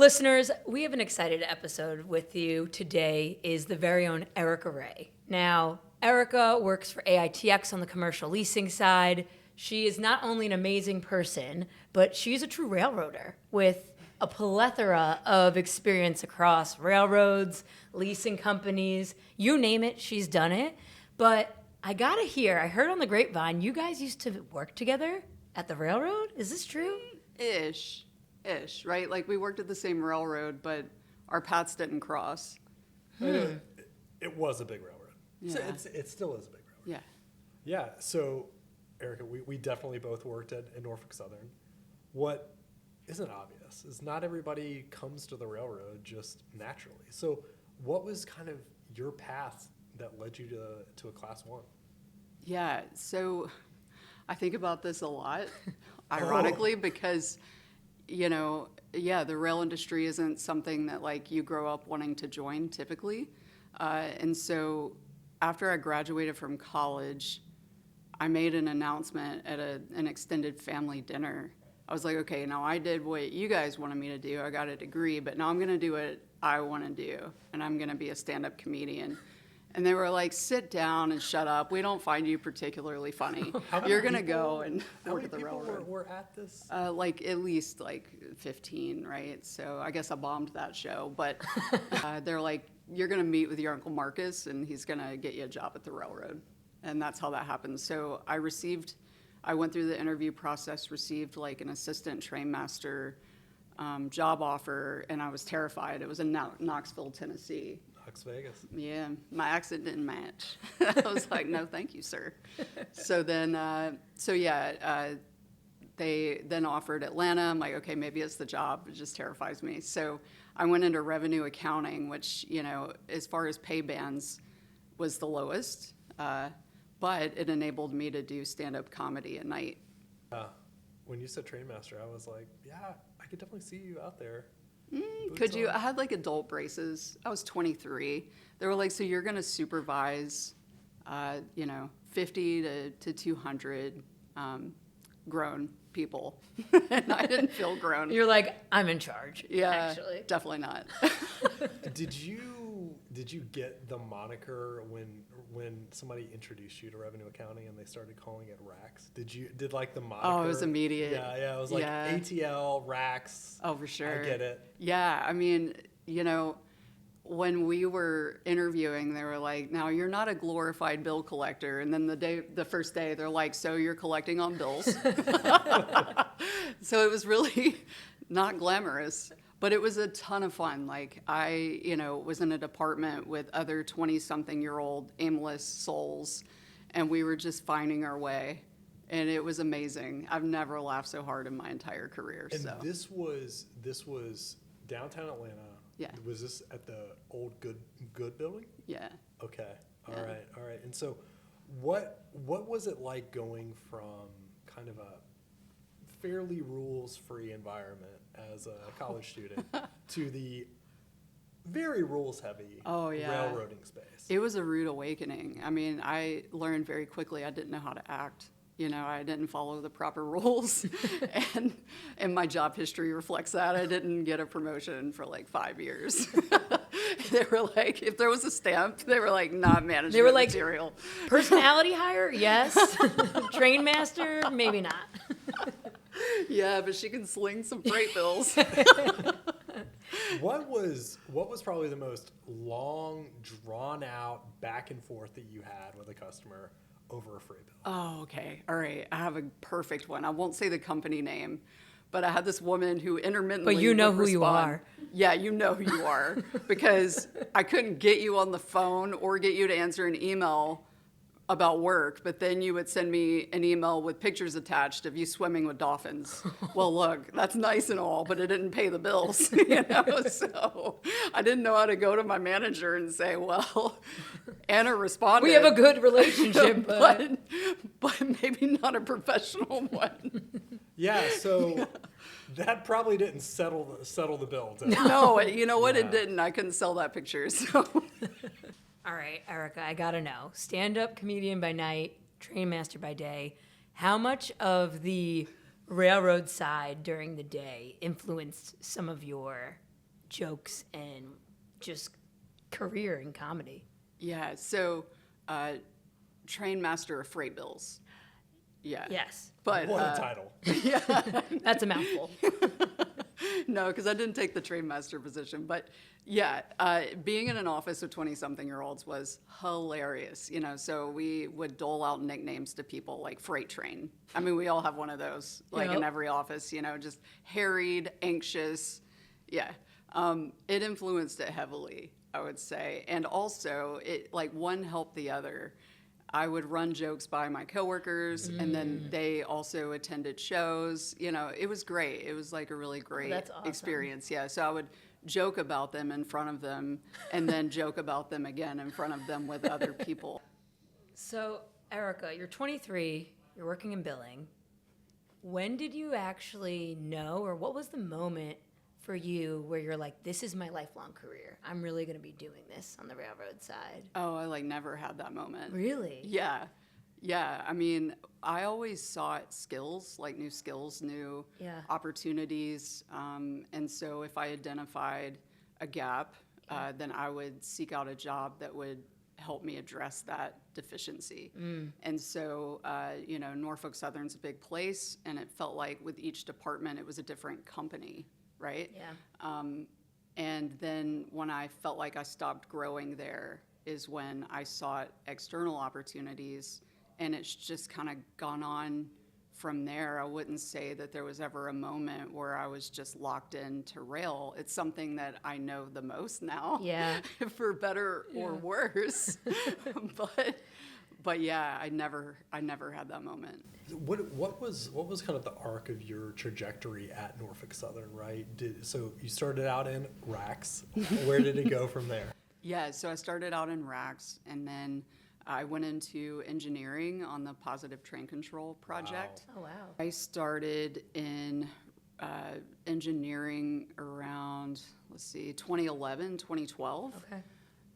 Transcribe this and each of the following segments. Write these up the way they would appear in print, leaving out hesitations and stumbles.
Listeners, we have an excited episode with you. Today is the very own Erica Ray. Now, Erica works for AITX on the commercial leasing side. She is not only an amazing person, but she's a true railroader with a plethora of experience across railroads, leasing companies, you name it, she's done it. But I gotta hear, I heard on the grapevine, you guys used to work together at the railroad? Is this true? Ish, right? Like we worked at the same railroad, but our paths didn't cross. It was a big railroad. Yeah. So it still is a big railroad. Yeah. Yeah. So, Erica, we definitely both worked at Norfolk Southern. What isn't obvious is not everybody comes to the railroad just naturally. So, what was kind of your path that led you to a Class 1? Yeah. So I think about this a lot, ironically, because, the rail industry isn't something that like you grow up wanting to join typically. And so after I graduated from college, I made an announcement at an extended family dinner. I was like, okay, now I did what you guys wanted me to do. I got a degree, but now I'm going to do what I want to do, and I'm going to be a stand-up comedian. And they were like, sit down and shut up. We don't find you particularly funny. You're going to go and work at the railroad. How many people were at this? Like at least like 15, right? So I guess I bombed that show. But they're like, you're going to meet with your Uncle Marcus, and he's going to get you a job at the railroad. And that's how that happened. So I went through the interview process, received like an assistant train master job offer, and I was terrified. It was in Knoxville, Tennessee. Las Vegas. Yeah, my accent didn't match. I was like, no, thank you, sir. So then, they then offered Atlanta. I'm like, okay, maybe it's the job. It just terrifies me. So I went into revenue accounting, which, as far as pay bands, was the lowest. But it enabled me to do stand-up comedy at night. When you said train master, I was like, yeah, I could definitely see you out there. Could you? I had like adult braces. I was 23. They were like, so you're going to supervise, 50 to 200 grown people. And I didn't feel grown. You're like, I'm in charge. Yeah, actually. definitely not. Did you get the moniker when somebody introduced you to revenue accounting and they started calling it RACS? Did like the moniker? Oh, it was immediate. Yeah, it was like ATL, RACS. Oh, for sure. I get it. Yeah, I mean, when we were interviewing, they were like, now you're not a glorified bill collector. And then the first day, they're like, so you're collecting on bills. So it was really not glamorous, but it was a ton of fun. Like I, was in a department with other 20-something-year-old aimless souls, and we were just finding our way. And it was amazing. I've never laughed so hard in my entire career. And so this was downtown Atlanta. Yeah. Was this at the old good building? Yeah. Okay. All Yeah. right. And so what was it like going from kind of a fairly rules-free environment as a college student to the very rules-heavy railroading space? It was a rude awakening. I mean, I learned very quickly I didn't know how to act. I didn't follow the proper rules, and my job history reflects that. I didn't get a promotion for like 5 years. They were like, if there was a stamp, they were like, not management They were like, material. Personality hire? Yes. Train master? Maybe not. Yeah, but she can sling some freight bills. What was probably the most long, drawn out back and forth that you had with a customer over a freight bill? Oh, okay. All right. I have a perfect one. I won't say the company name, but I had this woman who intermittently But you know would who you respond. are. Yeah, you know who you are, because I couldn't get you on the phone or get you to answer an email about work, but then you would send me an email with pictures attached of you swimming with dolphins. Well, look, that's nice and all, but it didn't pay the bills, So I didn't know how to go to my manager and say, well, Anna responded. We have a good relationship, but maybe not a professional one. Yeah, so that probably didn't settle the bill. No, you know what? Yeah. It didn't. I couldn't sell that picture, so... All right, Erica, I gotta know. Stand-up comedian by night, train master by day. How much of the railroad side during the day influenced some of your jokes and just career in comedy? Yeah, so train master of freight bills. Yeah. Yes. But What a title. That's a mouthful. no, because I didn't take the train master position. But yeah, being in an office with 20-something-year-olds was hilarious. So we would dole out nicknames to people like freight train. I mean, we all have one of those, like in Yep. every office, just harried, anxious. Yeah. It influenced it heavily, I would say. And also, it like one helped the other. I would run jokes by my coworkers, and then they also attended shows. It was great. It was like a really great that's awesome. experience. Yeah. So I would joke about them in front of them, and then joke about them again in front of them with other people. So, Erica, you're 23, you're working in billing. When did you actually know, or what was the moment for you where you're like, this is my lifelong career? I'm really going to be doing this on the railroad side. Oh, I like never had that moment. Really? Yeah. Yeah. I mean, I always sought skills, like new skills, new Yeah. opportunities. And so if I identified a gap, then I would seek out a job that would help me address that deficiency. And so, Norfolk Southern's a big place, and it felt like with each department, it was a different company, right? Yeah. And then when I felt like I stopped growing there is when I sought external opportunities, and it's just kind of gone on from there. I wouldn't say that there was ever a moment where I was just locked into rail. It's something that I know the most now, Yeah. for better or worse. But yeah, I never had that moment. What was kind of the arc of your trajectory at Norfolk Southern, right? So you started out in RACS. Where did it go from there? Yeah, so I started out in RACS, and then I went into engineering on the Positive Train Control project. Oh, wow. I started in engineering around, 2011, 2012. Okay.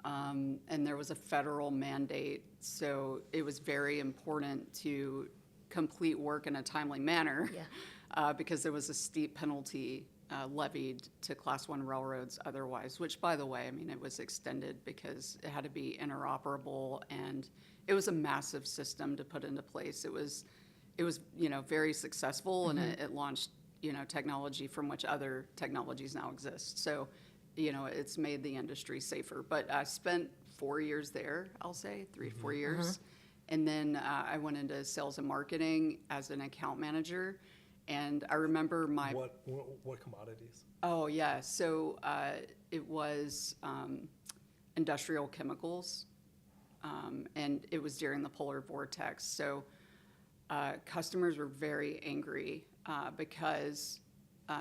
And there was a federal mandate, so it was very important to complete work in a timely manner. Yeah. Because there was a steep penalty levied to Class 1 railroads otherwise, which, by the way, I mean, it was extended because it had to be interoperable, and it was a massive system to put into place. It was very successful, and it launched, technology from which other technologies now exist. So, it's made the industry safer. But I spent 4 years there, I'll say, 4 years. And then I went into sales and marketing as an account manager. And I remember What commodities? Oh, yeah. So it was industrial chemicals, and it was during the polar vortex. So customers were very angry because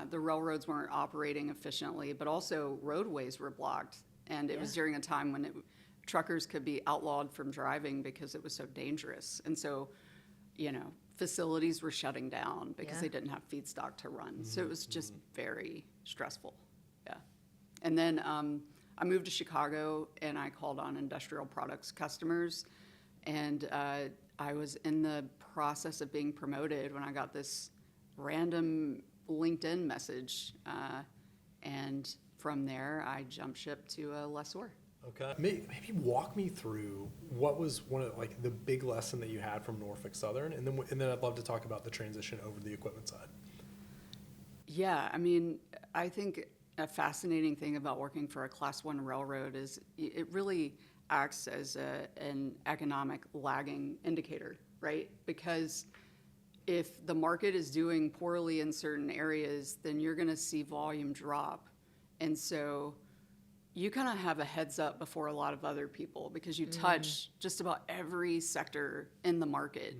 the railroads weren't operating efficiently, but also roadways were blocked. And it was during a time when truckers could be outlawed from driving because it was so dangerous. And so, facilities were shutting down because they didn't have feedstock to run. So it was just very stressful. Yeah. And then I moved to Chicago, and I called on industrial products customers. And I was in the process of being promoted when I got this random LinkedIn message. And from there, I jumped ship to a lessor. Okay. Maybe walk me through what was one of the big lesson that you had from Norfolk Southern, and then I'd love to talk about the transition over to the equipment side. Yeah, I mean, I think a fascinating thing about working for a Class 1 railroad is it really acts as an economic lagging indicator, right? Because if the market is doing poorly in certain areas, then you're going to see volume drop. And so you kind of have a heads up before a lot of other people because you touch just about every sector in the market,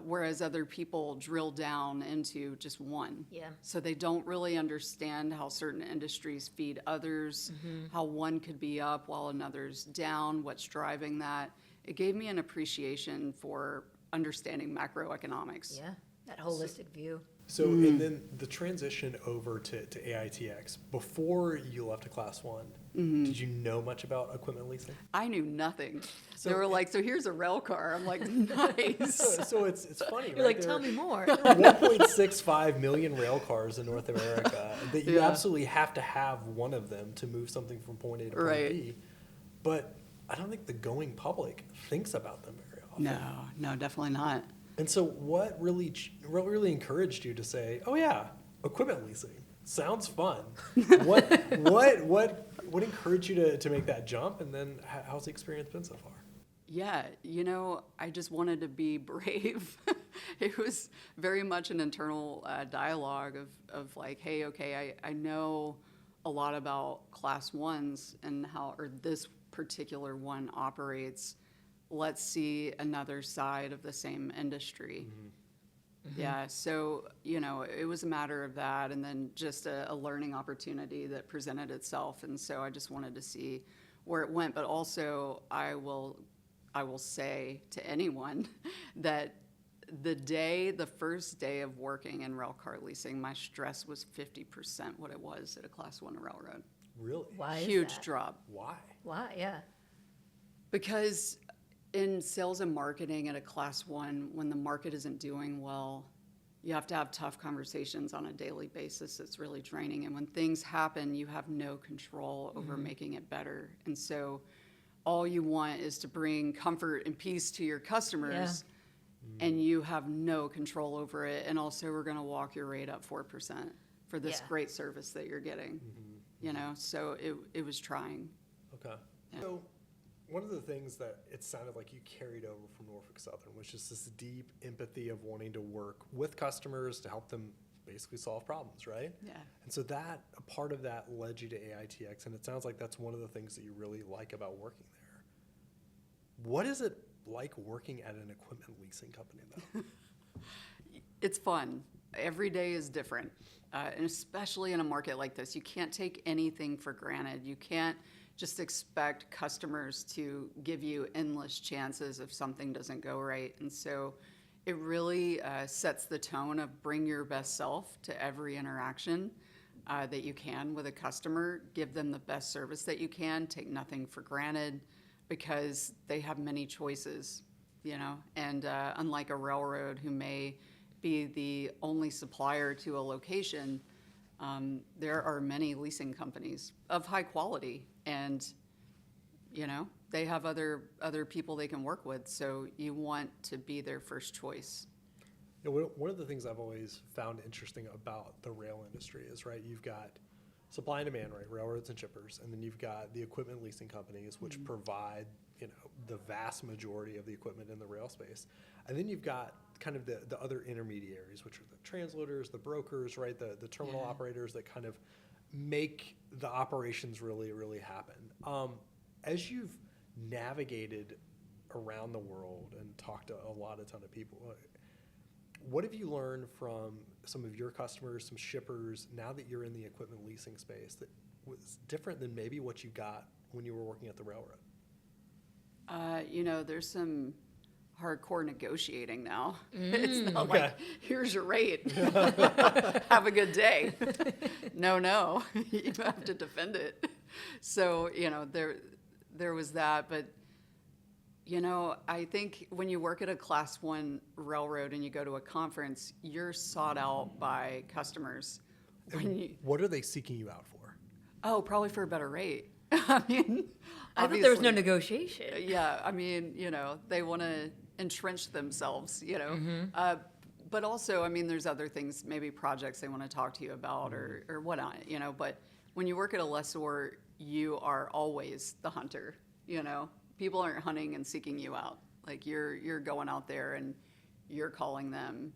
whereas other people drill down into just one. Yeah. So they don't really understand how certain industries feed others, how one could be up while another's down, what's driving that. It gave me an appreciation for understanding macroeconomics. Yeah. That holistic view. So, and then the transition over to AITX, before you left to Class 1, did you know much about equipment leasing? I knew nothing. So They were like, so here's a rail car. I'm like, nice. So it's funny, You're right? like, There tell are me more. 1.65 million rail cars in North America that you Yeah. absolutely have to have one of them to move something from point A to point Right. B. But I don't think the going public thinks about them very often. No, definitely not. And so what really encouraged you to say, oh yeah, equipment leasing sounds fun? What encouraged you to make that jump? And then how's the experience been so far? Yeah, I just wanted to be brave. It was very much an internal dialogue of like, hey, okay, I know a lot about Class 1s and or this particular one operates. Let's see another side of the same industry. Yeah, so, it was a matter of that, and then just a learning opportunity that presented itself. And so I just wanted to see where it went. But also, I will say to anyone that the first day of working in railcar leasing, my stress was 50% what it was at a Class 1 railroad. Really? Why is Huge that? drop. Why? Why? Yeah. Because in sales and marketing at a Class 1, when the market isn't doing well, you have to have tough conversations on a daily basis. It's really draining. And when things happen, you have no control over making it better. And so all you want is to bring comfort and peace to your customers, and you have no control over it. And also, we're going to walk your rate up 4% for this Yeah. great service that you're getting. So it was trying. Okay. Yeah. So one of the things that it sounded like you carried over from Norfolk Southern was just this deep empathy of wanting to work with customers to help them basically solve problems, right? Yeah. And so a part of that led you to AITX, and it sounds like that's one of the things that you really like about working there. What is it like working at an equipment leasing company, though? It's fun. Every day is different, and especially in a market like this, you can't take anything for granted. You can't just expect customers to give you endless chances if something doesn't go right. And so it really sets the tone of bring your best self to every interaction that you can with a customer. Give them the best service that you can. Take nothing for granted, because they have many choices, and unlike a railroad who may be the only supplier to a location, there are many leasing companies of high quality, and they have other people they can work with, so you want to be their first choice. One of the things I've always found interesting about the rail industry is, right, you've got supply and demand, right, railroads and shippers, and then you've got the equipment leasing companies, which provide the vast majority of the equipment in the rail space, and then you've got kind of the other intermediaries, which are the transloaders, the brokers, right, the terminal operators that kind of make the operations really, really happen. As you've navigated around the world and talked to a ton of people, what have you learned from some of your customers, some shippers, now that you're in the equipment leasing space that was different than maybe what you got when you were working at the railroad? There's some hardcore negotiating now. It's not like, here's your rate. Have a good day. No, you have to defend it. So, there was that. But, I think when you work at a Class 1 railroad and you go to a conference, you're sought out by customers. What are they seeking you out for? Oh, probably for a better rate. I mean, I thought there was no obviously. negotiation. Yeah, I mean, they want to entrench themselves, but also, I mean, there's other things, maybe projects they want to talk to you about or whatnot, but when you work at a lessor, you are always the hunter, People aren't hunting and seeking you out. Like, you're going out there and you're calling them.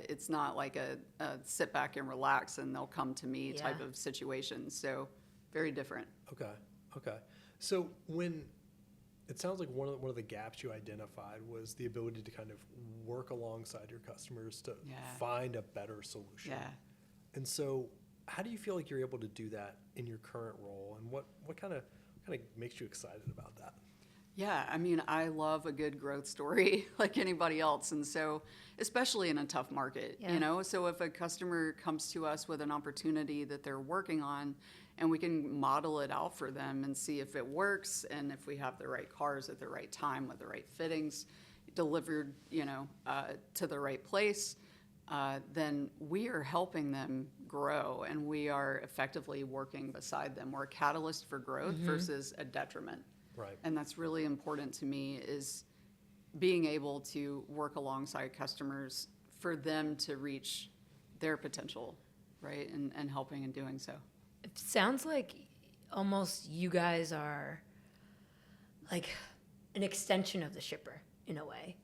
It's not like a sit back and relax and they'll come to me type of situation. So very different. Okay. So when it sounds like one of the gaps you identified was the ability to kind of work alongside your customers to find a better solution. Yeah. And so how do you feel like you're able to do that in your current role, and what kind of makes you excited about that? Yeah, I mean, I love a good growth story like anybody else. And so, especially in a tough market, Yeah. you know, so if a customer comes to us with an opportunity that they're working on and we can model it out for them and see if it works and if we have the right cars at the right time with the right fittings delivered, to the right place, then we are helping them grow and we are effectively working beside them. We're a catalyst for growth versus a detriment. Right. And that's really important to me is being able to work alongside customers for them to reach their potential, right? And helping and doing so. It sounds like almost you guys are like an extension of the shipper in a way.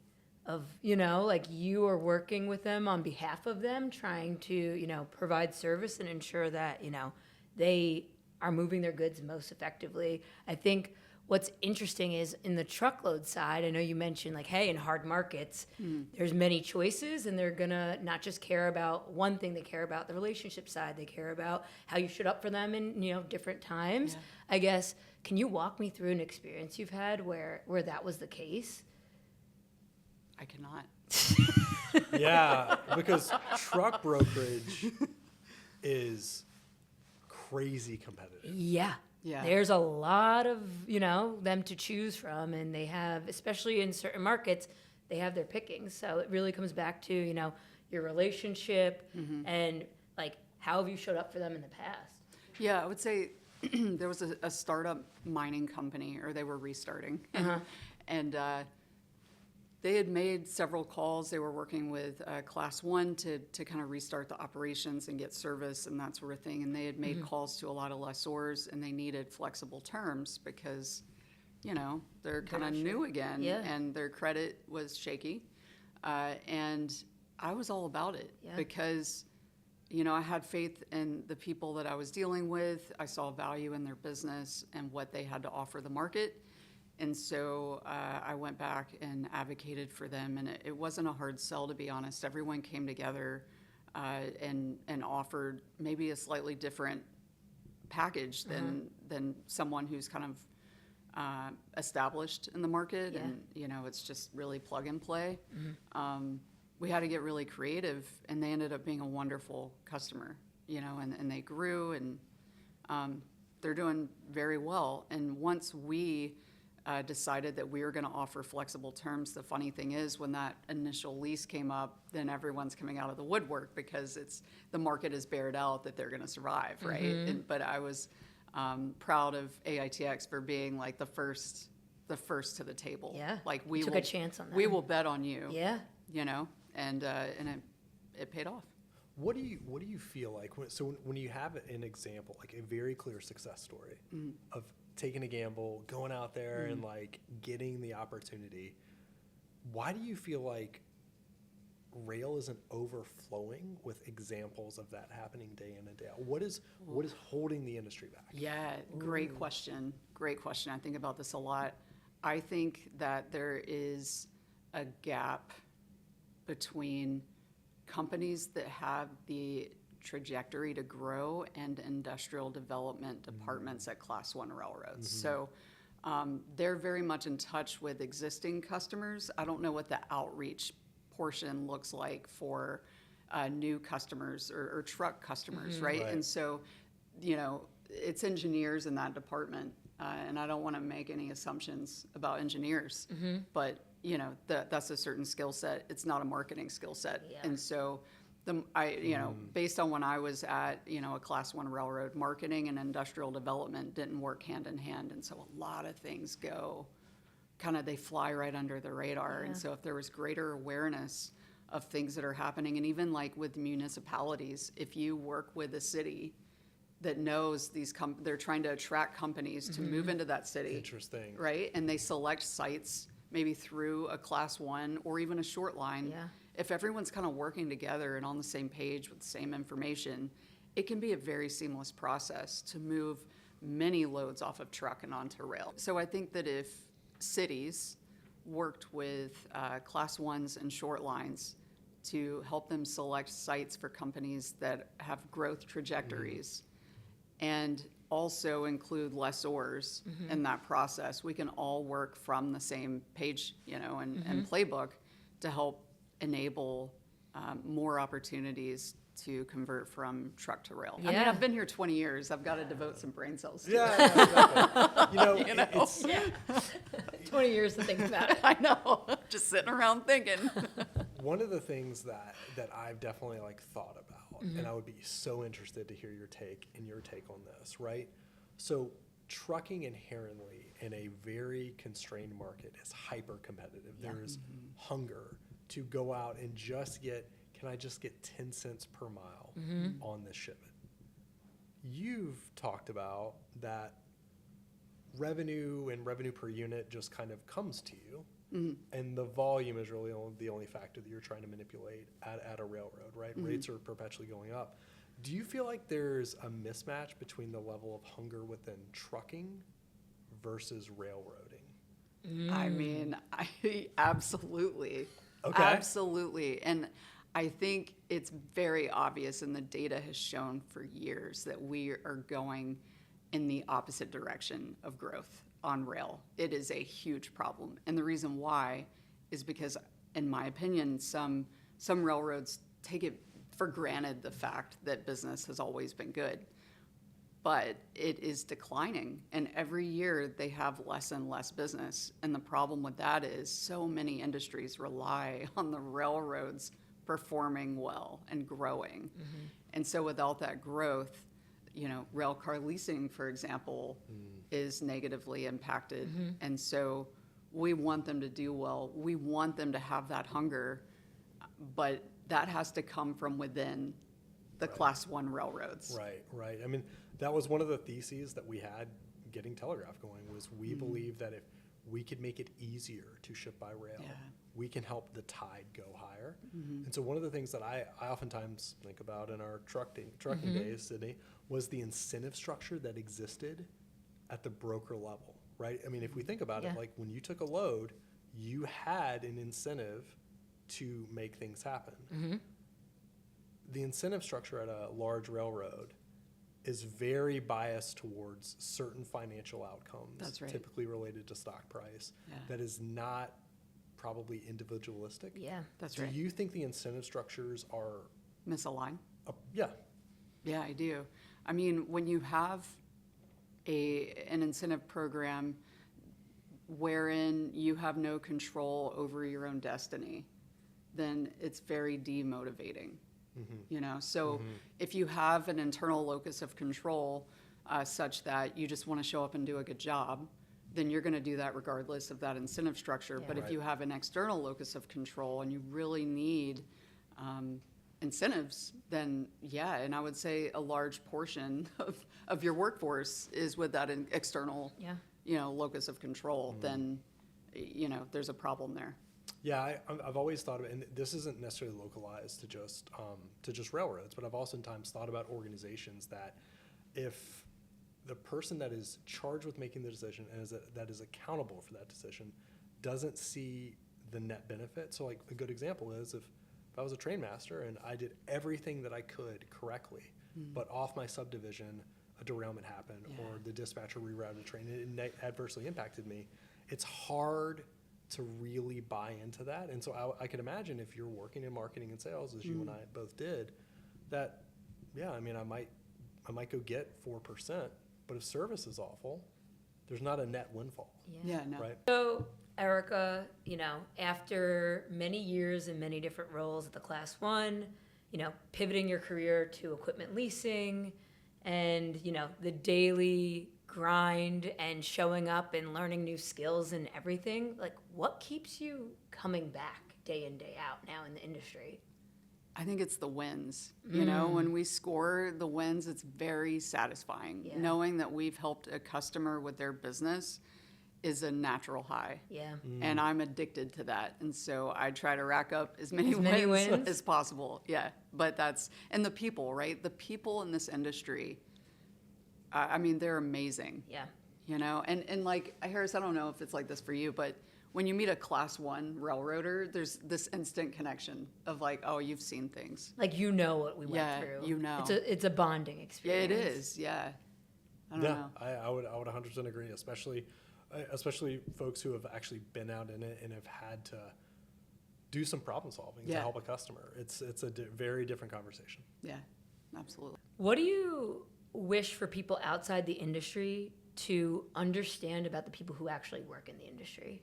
Of, like you are working with them on behalf of them, trying to, provide service and ensure that, they are moving their goods most effectively. I think what's interesting is in the truckload side, I know you mentioned like, hey, in hard markets, there's many choices and they're gonna not just care about one thing, they care about the relationship side. They care about how you showed up for them in, different times. Yeah. I guess, can you walk me through an experience you've had where that was the case? I cannot. Yeah, because truck brokerage is crazy competitive. Yeah. Yeah. There's a lot of, them to choose from, and they have, especially in certain markets, they have their pickings. So it really comes back to, your relationship and like how have you showed up for them in the past? Yeah, I would say there was a startup mining company, or they were restarting. And they had made several calls. They were working with Class 1 to kind of restart the operations and get service and that sort of thing. And they had made calls to a lot of lessors, and they needed flexible terms because, they're kind of new again, Yeah. and their credit was shaky. And I was all about it because, I had faith in the people that I was dealing with. I saw value in their business and what they had to offer the market. And so I went back and advocated for them, and it wasn't a hard sell, to be honest. Everyone came together and offered maybe a slightly different package than someone who's kind of established in the market, and it's just really plug and play. We had to get really creative, and they ended up being a wonderful customer, and they grew, and they're doing very well. And once we decided that we were going to offer flexible terms. The funny thing is, when that initial lease came up, then everyone's coming out of the woodwork because the market is bared out that they're going to survive, right? But I was proud of AITX for being like the first to the table. Yeah, like we took a chance on that. We will bet on you. Yeah, and it paid off. What do you feel like when you have an example, like a very clear success story of taking a gamble, going out there and like getting the opportunity, why do you feel like rail isn't overflowing with examples of that happening day in and day out? What is holding the industry back? Yeah, great question. Great question. I think about this a lot. I think that there is a gap between companies that have the trajectory to grow and industrial development departments at Class 1 railroads. So they're very much in touch with existing customers. I don't know what the outreach portion looks like for new customers or truck customers, right? Right. And so, it's engineers in that department, and I don't want to make any assumptions about engineers, but that's a certain skill set. It's not a marketing skill set. Yeah. And so based on when I was at, a Class 1 railroad, marketing and industrial development didn't work hand in hand. And so a lot of things they fly right under the radar. Yeah. And so if there was greater awareness of things that are happening, and even like with municipalities, if you work with a city that knows they're trying to attract companies to move into that city. Interesting. Right? And they select sites maybe through a Class 1 or even a short line. Yeah. If everyone's kind of working together and on the same page with the same information, it can be a very seamless process to move many loads off of truck and onto rail. So I think that if cities worked with Class 1s and short lines to help them select sites for companies that have growth trajectories and also include lessors in that process. We can all work from the same page, and playbook to help enable more opportunities to convert from truck to rail. I mean, Yeah. I've been here 20 years. I've got to devote some brain cells to it. Yeah, exactly. It's 20 years to think about it. I know. Just sitting around thinking. one of the things that I've definitely thought about, and I would be so interested to hear your take on this, right? So trucking inherently in a very constrained market is hyper competitive. Yeah. There is hunger to go out and can I just get 10 cents per mile on this shipment? You've talked about that revenue and revenue per unit just kind of comes to you, and the volume is really the only factor that you're trying to manipulate at a railroad, right? Rates are perpetually going up. Do you feel like there's a mismatch between the level of hunger within trucking versus railroading? I mean, absolutely. Okay. Absolutely. And I think it's very obvious, and the data has shown for years that we are going in the opposite direction of growth on rail. It is a huge problem. And the reason why is because, in my opinion, some railroads take it for granted the fact that business has always been good. But it is declining, and every year they have less and less business. And the problem with that is so many industries rely on the railroads performing well and growing. And so without that growth, rail car leasing, for example, is negatively impacted. And so we want them to do well. We want them to have that hunger, but that has to come from within the Class 1 railroads. Right. I mean, that was one of the theses that we had getting Telegraph going, was we believe that if we could make it easier to ship by rail, we can help the tide go higher. And so one of the things that I oftentimes think about in our trucking days, Sydney, was the incentive structure that existed at the broker level, right? I mean, if we think about it, when you took a load, you had an incentive to make things happen. The incentive structure at a large railroad is very biased towards certain financial outcomes. That's right. Typically related to stock price. Yeah. That is not probably individualistic. Yeah. That's Do right. you think the incentive structures are? Misaligned? Yeah. Yeah, I do. I mean, when you have an incentive program wherein you have no control over your own destiny, then it's very demotivating. So if you have an internal locus of control such that you just want to show up and do a good job, then you're going to do that regardless of that incentive structure. Yeah. But if you have an external locus of control and you really need incentives, then and I would say a large portion of your workforce is with that external locus of control, then there's a problem there. Yeah, I've always thought of it, and this isn't necessarily localized to just railroads, but I've oftentimes thought about organizations that if the person that is charged with making the decision and that is accountable for that decision doesn't see the net benefit. So a good example is if I was a train master and I did everything that I could correctly, but off my subdivision, a derailment happened or the dispatcher rerouted a train and it adversely impacted me, it's hard to really buy into that. And so I can imagine if you're working in marketing and sales, as you and I both did, that, I mean, I might go get 4%, but if service is awful, there's not a net windfall. Yeah, no. Right? So, Erica, after many years in many different roles at the Class 1, pivoting your career to equipment leasing and, the daily grind and showing up and learning new skills and everything, what keeps you coming back day in, day out now in the industry? I think it's the wins. When we score the wins, it's very satisfying. Yeah. Knowing that we've helped a customer with their business is a natural high. Yeah. And I'm addicted to that. And so I try to rack up as many wins as possible. Yeah. But and the people, right? The people in this industry, I mean, they're amazing. Yeah. And Harris, I don't know if it's like this for you, but when you meet a Class 1 railroader, there's this instant connection of oh, you've seen things. What we went through. you know. It's a bonding Yeah, experience. it is. Yeah. I don't know. I would 100% agree, especially folks who have actually been out in it and have had to do some problem solving to Yeah. help a customer. It's a very different conversation. Yeah, absolutely. What do you wish for people outside the industry to understand about the people who actually work in the industry?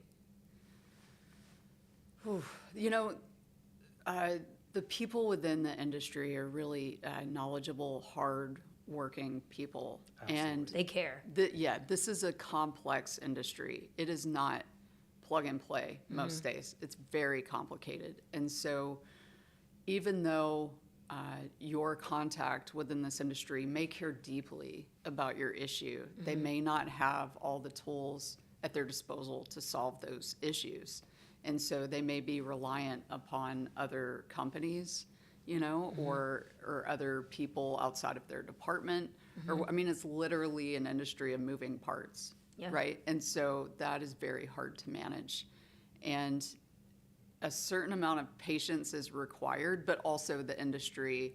You know, the people within the industry are really knowledgeable, hard-working people. And They care. this is a complex industry. It is not plug and play most days. It's very complicated. And so even though your contact within this industry may care deeply about your issue, they may not have all the tools at their disposal to solve those issues. And so they may be reliant upon other companies, you know, or other people outside of their department. Or, I mean, it's literally an industry of moving parts, Yeah. right? And so that is very hard to manage. And a certain amount of patience is required, but also the industry,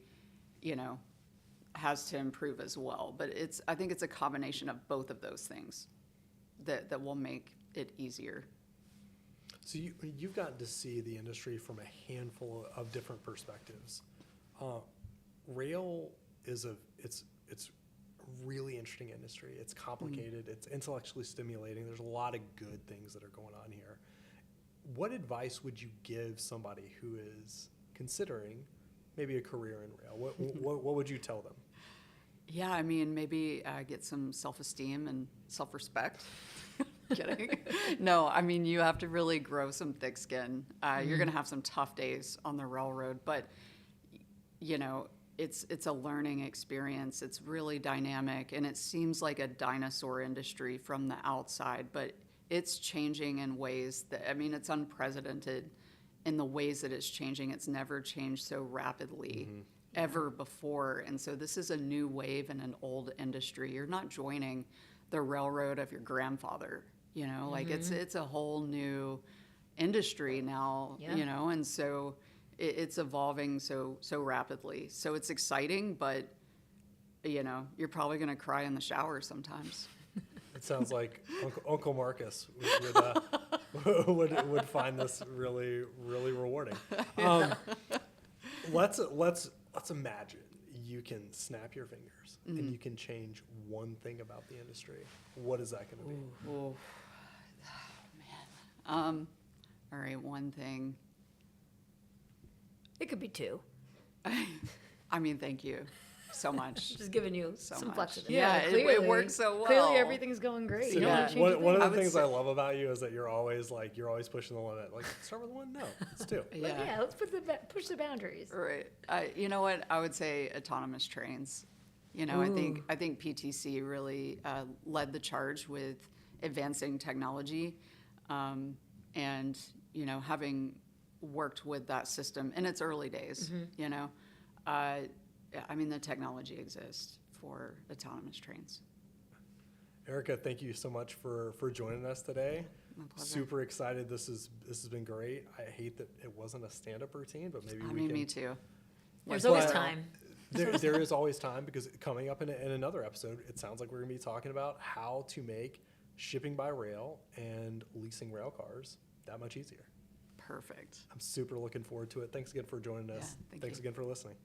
you know, has to improve as well. But I think it's a combination of both of those things that will make it easier. So you've gotten to see the industry from a handful of different perspectives. Rail is it's a really interesting industry. It's complicated. It's intellectually stimulating. There's a lot of good things that are going on here. What advice would you give somebody who is considering maybe a career in rail? What would you tell them? Yeah, I mean, maybe get some self-esteem and self-respect. Kidding. No, I mean, you have to really grow some thick skin. You're going to have some tough days on the railroad, but, you know, it's a learning experience. It's really dynamic, and it seems like a dinosaur industry from the outside, but it's changing in ways that, I mean, it's unprecedented in the ways that it's changing. It's never changed so rapidly ever before. And so this is a new wave in an old industry. You're not joining the railroad of your grandfather, you know, like it's a whole new industry now, Yeah. you know, and so it's evolving so rapidly. So it's exciting, but, you know, you're probably going to cry in the shower sometimes. It sounds like Uncle Marcus would find this really, really rewarding. Let's imagine you can snap your fingers and you can change one thing about the industry. What is that going to be? Oh, man. All right, one thing. It could be two. I mean, thank you so much. Just giving you So some much. flexibility. Yeah, it works so Clearly well. everything's going great. So You don't want to change one of a the I would things say- I love about you is that you're always pushing the limit. Like, start with one? No, it's two. thing. Yeah, let's push the boundaries. Right. You know what? I would say autonomous trains. You know, I think PTC really led the charge with advancing technology, and you know, having worked with that system in its early days. You know, I mean, the technology exists for autonomous trains. Erica, thank you so much for joining us today. My pleasure. Super excited. This has been great. I hate that it wasn't a stand-up routine, but maybe I we mean, can. me too. There's But always time. There is always time, because coming up in another episode, it sounds like we're going to be talking about how to make shipping by rail and leasing rail cars that much easier. Perfect. I'm super looking forward to it. Thanks again for joining us. Yeah, thank Thanks you. again for listening.